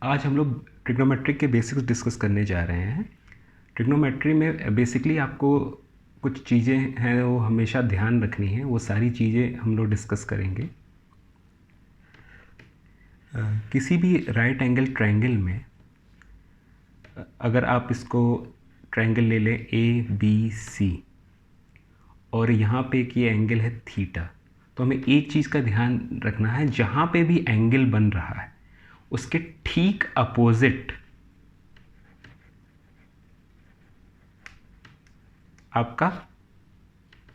आज हम लोग ट्रिग्नोमेट्री के बेसिक्स डिस्कस करने जा रहे हैं। ट्रिग्नोमेट्री में बेसिकली आपको कुछ चीज़ें हैं वो हमेशा ध्यान रखनी है, वो सारी चीज़ें हम लोग डिस्कस करेंगे। किसी भी राइट एंगल ट्रायंगल में अगर आप इसको ट्रायंगल ले लें ABC और यहाँ पे एक ये एंगल है थीटा, तो हमें एक चीज़ का ध्यान रखना है, जहाँ पे भी एंगल बन रहा है उसके ठीक अपोजिट आपका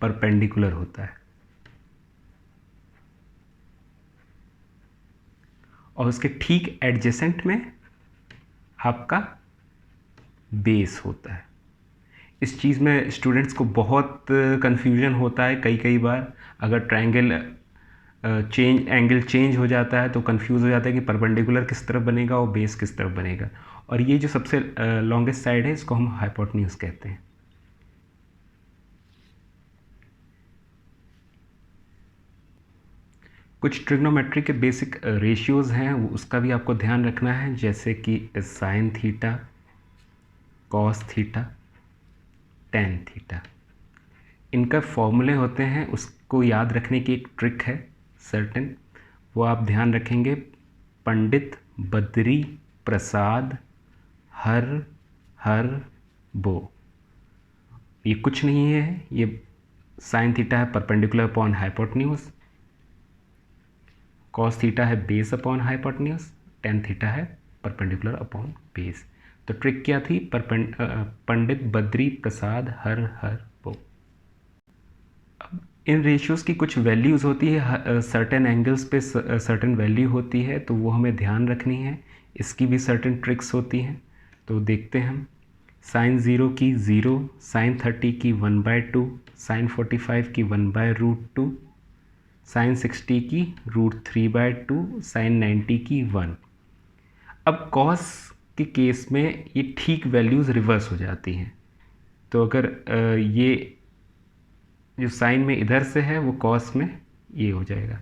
परपेंडिकुलर होता है और उसके ठीक एडजेसेंट में आपका बेस होता है। इस चीज़ में स्टूडेंट्स को बहुत कन्फ्यूजन होता है। कई बार अगर ट्रायंगल एंगल चेंज हो जाता है तो कंफ्यूज हो जाता है कि परपेंडिकुलर किस तरफ बनेगा और बेस किस तरफ बनेगा। और ये जो सबसे लॉन्गेस्ट साइड है इसको हम हाइपोटेन्यूज कहते हैं। कुछ ट्रिग्नोमेट्री के बेसिक रेशियोज़ हैं, उसका भी आपको ध्यान रखना है, जैसे कि sine theta, cos theta, tan theta. इनका फॉर्मूले होते हैं, उसको याद रखने की एक ट्रिक है सर्टेन, वो आप ध्यान रखेंगे। पंडित बद्री प्रसाद हर हर बो। ये कुछ नहीं है, ये साइन थीटा है perpendicular upon hypotenuse, cos theta है base upon hypotenuse, tan theta है परपेंडिकुलर अपॉन बेस। तो ट्रिक क्या थी? पंडित बद्री प्रसाद हर हर बो। अब इन रेशियोज़ की कुछ वैल्यूज़ होती है, सर्टेन एंगल्स पे सर्टेन वैल्यू होती है, तो वो हमें ध्यान रखनी है। इसकी भी सर्टेन ट्रिक्स होती हैं, तो देखते हैं हम। साइन 0 की 0, साइन 30 की 1/2, साइन 45 की 1/√2, साइन 60 की √3/2, साइन 90 की 1। अब कॉस के केस में ये ठीक वैल्यूज़ रिवर्स हो जाती हैं। तो अगर ये जो साइन में इधर से है वो कॉस में ये हो जाएगा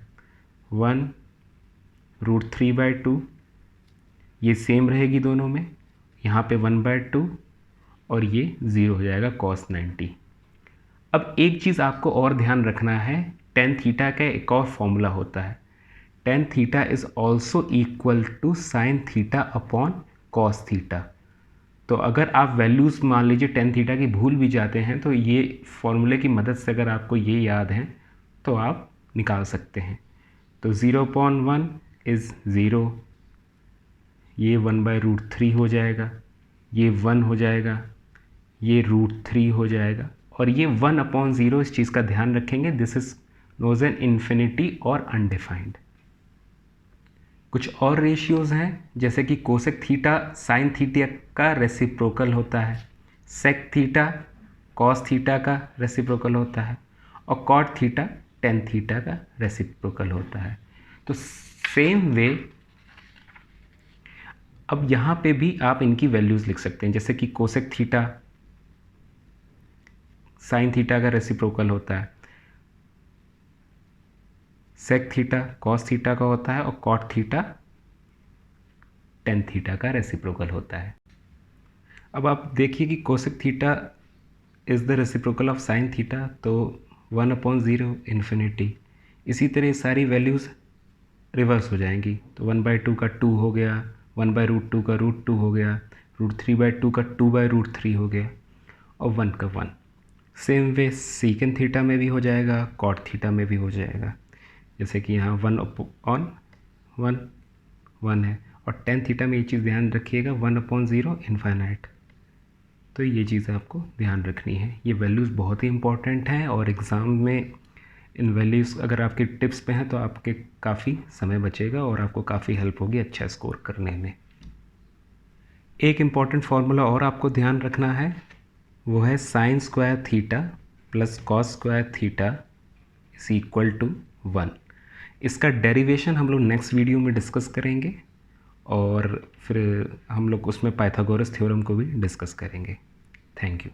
1√3/2, ये सेम रहेगी दोनों में, यहाँ पे 1/2 और ये 0 हो जाएगा cos 90। अब एक चीज़ आपको और ध्यान रखना है, टेन थीटा का एक और फॉर्मूला होता है। Tan theta is also equal to sine theta upon cos theta. तो अगर आप वैल्यूज़ मान लीजिए टेन थीटा की भूल भी जाते हैं, तो ये फॉर्मूले की मदद से अगर आपको ये याद है तो आप निकाल सकते हैं। तो 0/1 इज़ 0, ये 1/√3 हो जाएगा, ये 1 हो जाएगा, ये √3 हो जाएगा, और ये 1/0 इस चीज़ का ध्यान रखेंगे, this is knows an infinity और अनडिफाइंड। कुछ और रेशियोज़ हैं, जैसे कि कोसेक थीटा साइन थीटा का रेसिप्रोकल होता है, सेक थीटा कॉस थीटा का रेसिप्रोकल होता है, और कॉट थीटा टेन थीटा का रेसिप्रोकल होता है। तो सेम वे अब यहाँ पे भी आप इनकी वैल्यूज़ लिख सकते हैं, जैसे कि कोसेक थीटा साइन थीटा का रेसिप्रोकल होता है, सेक थीटा कॉस थीटा का होता है, और कॉट थीटा टेन थीटा का रेसिप्रोकल होता है। अब आप देखिए कि cosec theta is the reciprocal of sine theta, तो 1/0 इन्फिनिटी। इसी तरह सारी वैल्यूज़ रिवर्स हो जाएंगी, तो 1/2 का 2 हो गया, 1/√2 का √2 हो गया, √3/2 का 2/√3 हो गया, और 1 का 1। सेम वे सीकेंड थीटा में भी हो जाएगा, कॉट थीटा में भी हो जाएगा, जैसे कि यहाँ 1/1 है, और टेन थीटा में ये चीज़ ध्यान रखिएगा 1/0 इन्फाइनाइट। तो ये चीज़ आपको ध्यान रखनी है। ये वैल्यूज़ बहुत ही इंपॉर्टेंट हैं, और एग्ज़ाम में इन वैल्यूज़ अगर आपके टिप्स पे हैं तो आपके काफ़ी समय बचेगा और आपको काफ़ी हेल्प होगी अच्छा स्कोर करने में। एक इम्पॉर्टेंट फार्मूला और आपको ध्यान रखना है, वो है sine square theta plus cos square theta is equal to 1। इसका डेरिवेशन हम लोग नेक्स्ट वीडियो में डिस्कस करेंगे, और फिर हम लोग उसमें पाइथागोरस थ्योरम को भी डिस्कस करेंगे। Thank you.